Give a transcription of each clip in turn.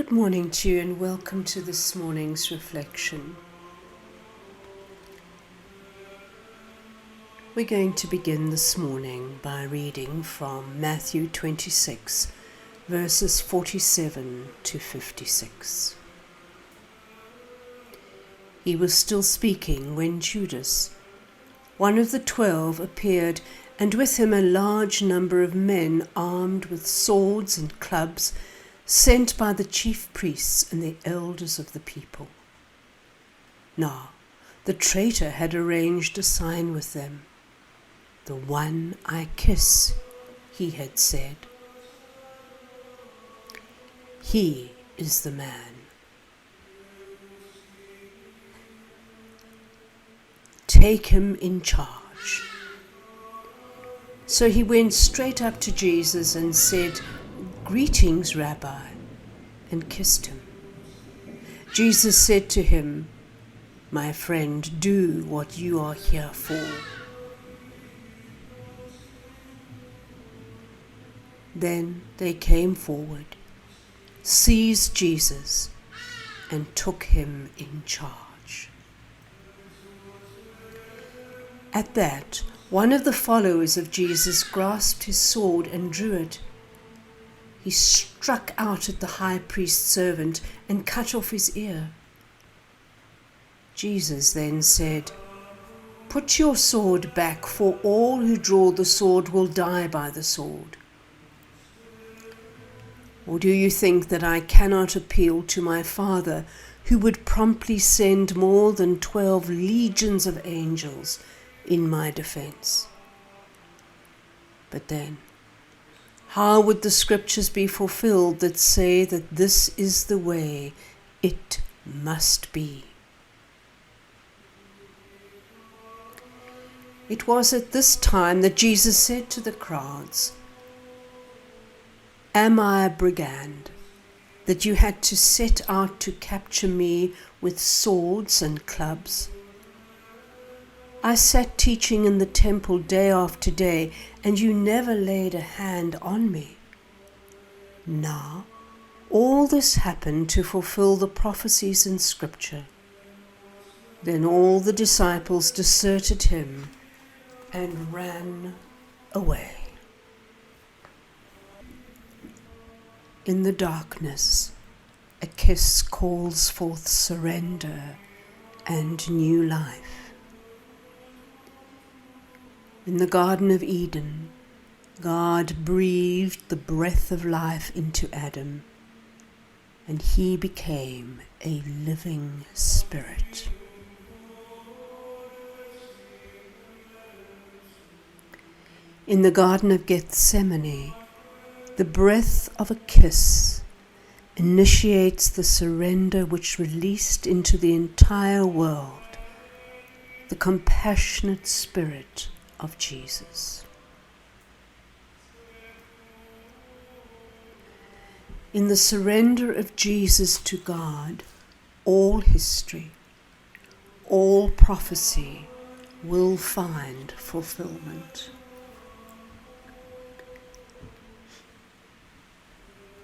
Good morning to you and welcome to this morning's reflection. We're going to begin this morning by reading from Matthew 26, verses 47 to 56. He was still speaking when Judas, one of the 12, appeared, and with him a large number of men armed with swords and clubs, sent by the chief priests and the elders of the people. Now, the traitor had arranged a sign with them. "The one I kiss," he had said. "He is the man. Take him in charge." So he went straight up to Jesus and said, "Greetings, Rabbi," and kissed him. Jesus said to him, "My friend, do what you are here for." Then they came forward, seized Jesus, and took him in charge. At that, one of the followers of Jesus grasped his sword and drew it. He struck out at the high priest's servant and cut off his ear. Jesus then said, "Put your sword back, for all who draw the sword will die by the sword. Or do you think that I cannot appeal to my Father, who would promptly send more than 12 legions of angels in my defense? But then, how would the scriptures be fulfilled that say that this is the way it must be?" It was at this time that Jesus said to the crowds, "Am I a brigand, that you had to set out to capture me with swords and clubs? I sat teaching in the temple day after day, and you never laid a hand on me. Now, all this happened to fulfill the prophecies in Scripture." Then all the disciples deserted him and ran away. In the darkness, a kiss calls forth surrender and new life. In the Garden of Eden, God breathed the breath of life into Adam, and he became a living spirit. In the Garden of Gethsemane, the breath of a kiss initiates the surrender which released into the entire world the compassionate spirit of Jesus. In the surrender of Jesus to God, all history, all prophecy will find fulfillment.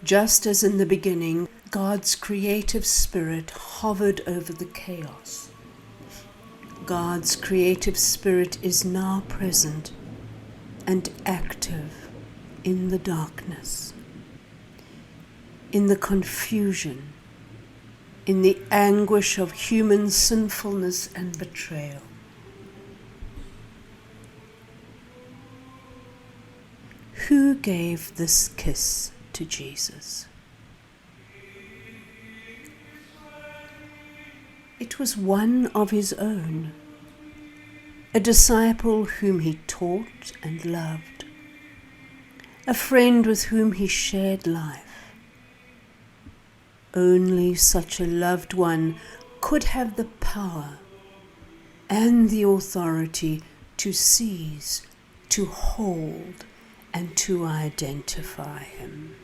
Just as in the beginning, God's creative spirit hovered over the chaos, God's creative spirit is now present and active in the darkness, in the confusion, in the anguish of human sinfulness and betrayal. Who gave this kiss to Jesus? It was one of his own, a disciple whom he taught and loved, a friend with whom he shared life. Only such a loved one could have the power and the authority to seize, to hold, and to identify him.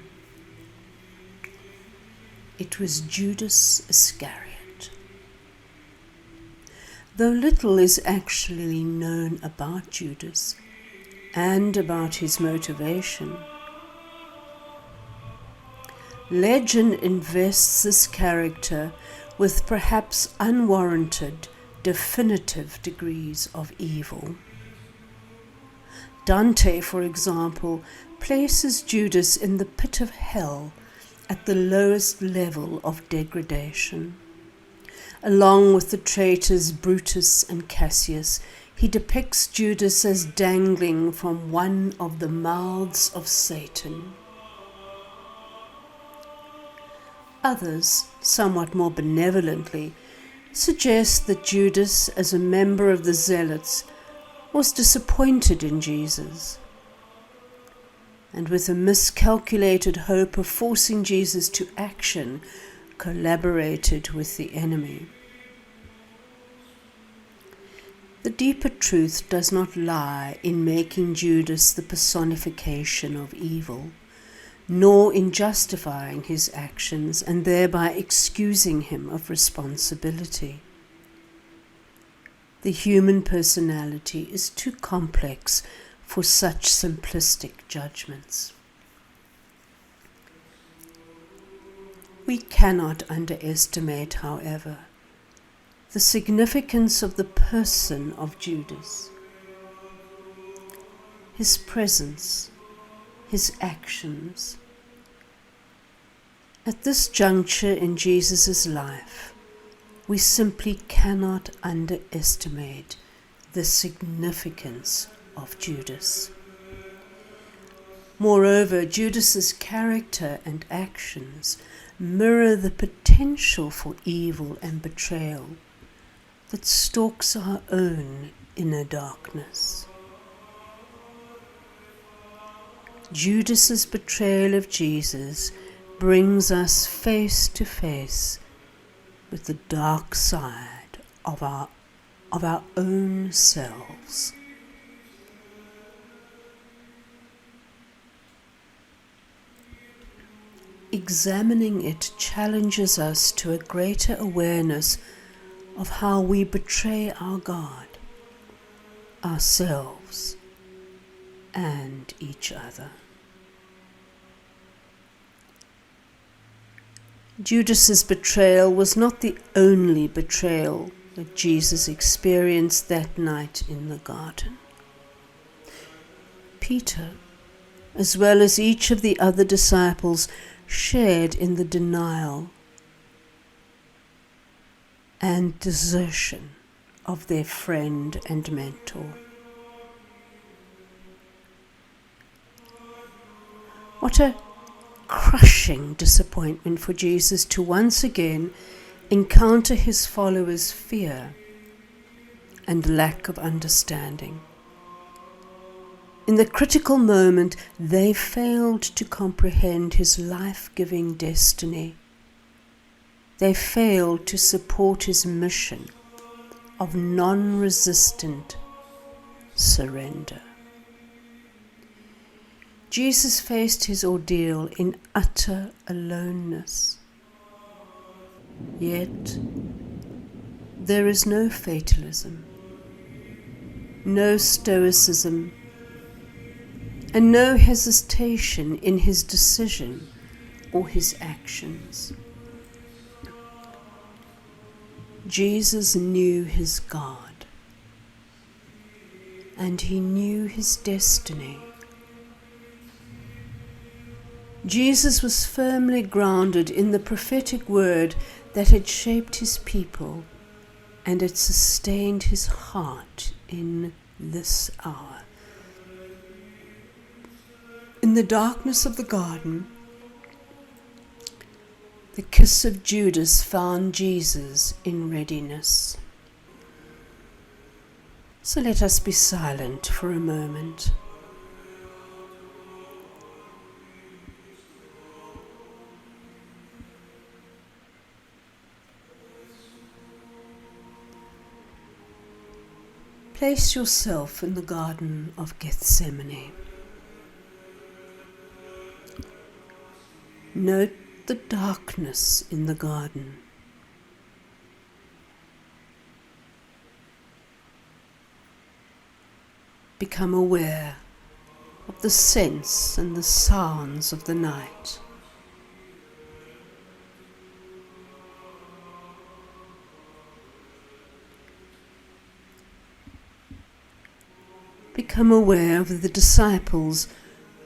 It was Judas Iscariot. Though little is actually known about Judas and about his motivation, Legend invests this character with perhaps unwarranted, definitive degrees of evil. Dante, for example, places Judas in the pit of hell at the lowest level of degradation. Along with the traitors Brutus and Cassius, he depicts Judas as dangling from one of the mouths of Satan. Others, somewhat more benevolently, suggest that Judas, as a member of the Zealots, was disappointed in Jesus, and with a miscalculated hope of forcing Jesus to action, collaborated with the enemy. The deeper truth does not lie in making Judas the personification of evil, nor in justifying his actions and thereby excusing him of responsibility. The human personality is too complex for such simplistic judgments. We cannot underestimate, however, the significance of the person of Judas, his presence, his actions. At this juncture in Jesus' life, we simply cannot underestimate the significance of Judas. Moreover, Judas's character and actions mirror the potential for evil and betrayal that stalks our own inner darkness. Judas's betrayal of Jesus brings us face to face with the dark side of our own selves. Examining it challenges us to a greater awareness of how we betray our God, ourselves, and each other. Judas's betrayal was not the only betrayal that Jesus experienced that night in the garden. Peter, as well as each of the other disciples, shared in the denial and desertion of their friend and mentor. What a crushing disappointment for Jesus to once again encounter his followers' fear and lack of understanding. In the critical moment, they failed to comprehend his life-giving destiny. They failed to support his mission of non-resistant surrender. Jesus faced his ordeal in utter aloneness. Yet, there is no fatalism, no stoicism, and no hesitation in his decision or his actions. Jesus knew his God, and he knew his destiny. Jesus was firmly grounded in the prophetic word that had shaped his people and had sustained his heart in this hour. In the darkness of the garden, the kiss of Judas found Jesus in readiness. So let us be silent for a moment. Place yourself in the Garden of Gethsemane. Note the darkness in the garden. Become aware of the scents and the sounds of the night. Become aware of the disciples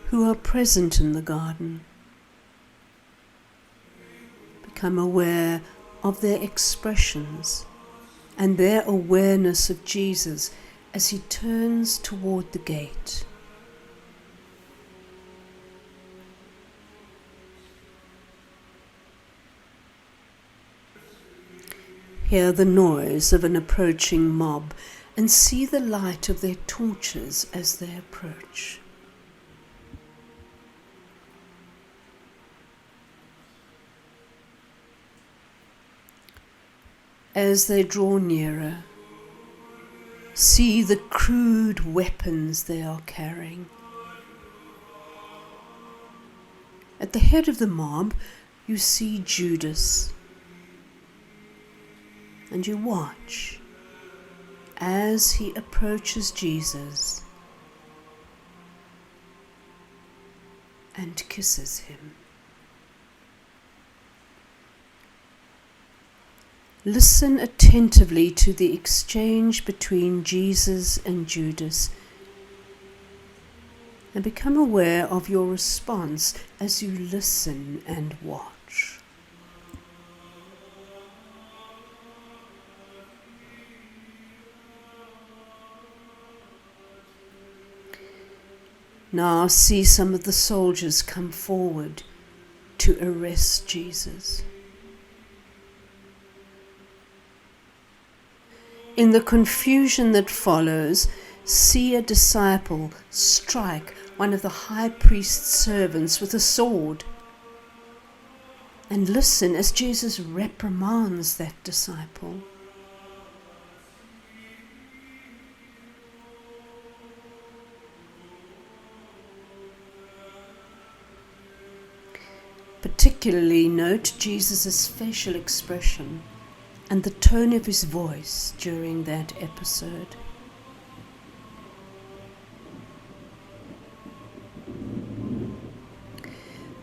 who are present in the garden. Become aware of their expressions and their awareness of Jesus as he turns toward the gate. Hear the noise of an approaching mob and see the light of their torches as they approach. As they draw nearer, see the crude weapons they are carrying. At the head of the mob, you see Judas, and you watch as he approaches Jesus and kisses him. Listen attentively to the exchange between Jesus and Judas and become aware of your response as you listen and watch. Now see some of the soldiers come forward to arrest Jesus. In the confusion that follows, see a disciple strike one of the high priest's servants with a sword, and listen as Jesus reprimands that disciple. Particularly note Jesus' facial expression and the tone of his voice during that episode.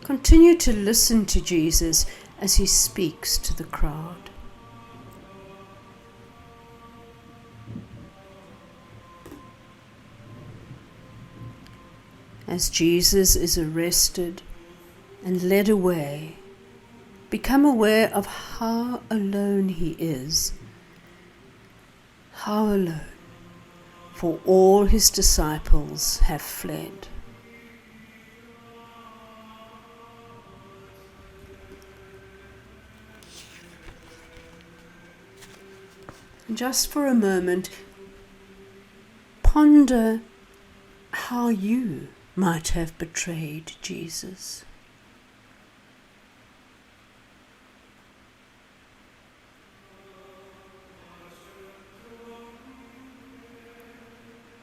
Continue to listen to Jesus as he speaks to the crowd. As Jesus is arrested and led away, become aware of how alone he is. How alone, for all his disciples have fled. And just for a moment, ponder how you might have betrayed Jesus.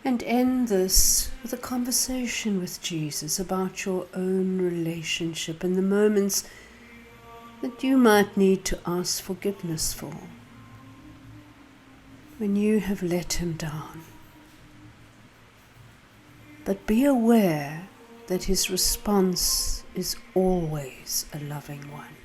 And end this with a conversation with Jesus about your own relationship and the moments that you might need to ask forgiveness for when you have let him down. But be aware that his response is always a loving one.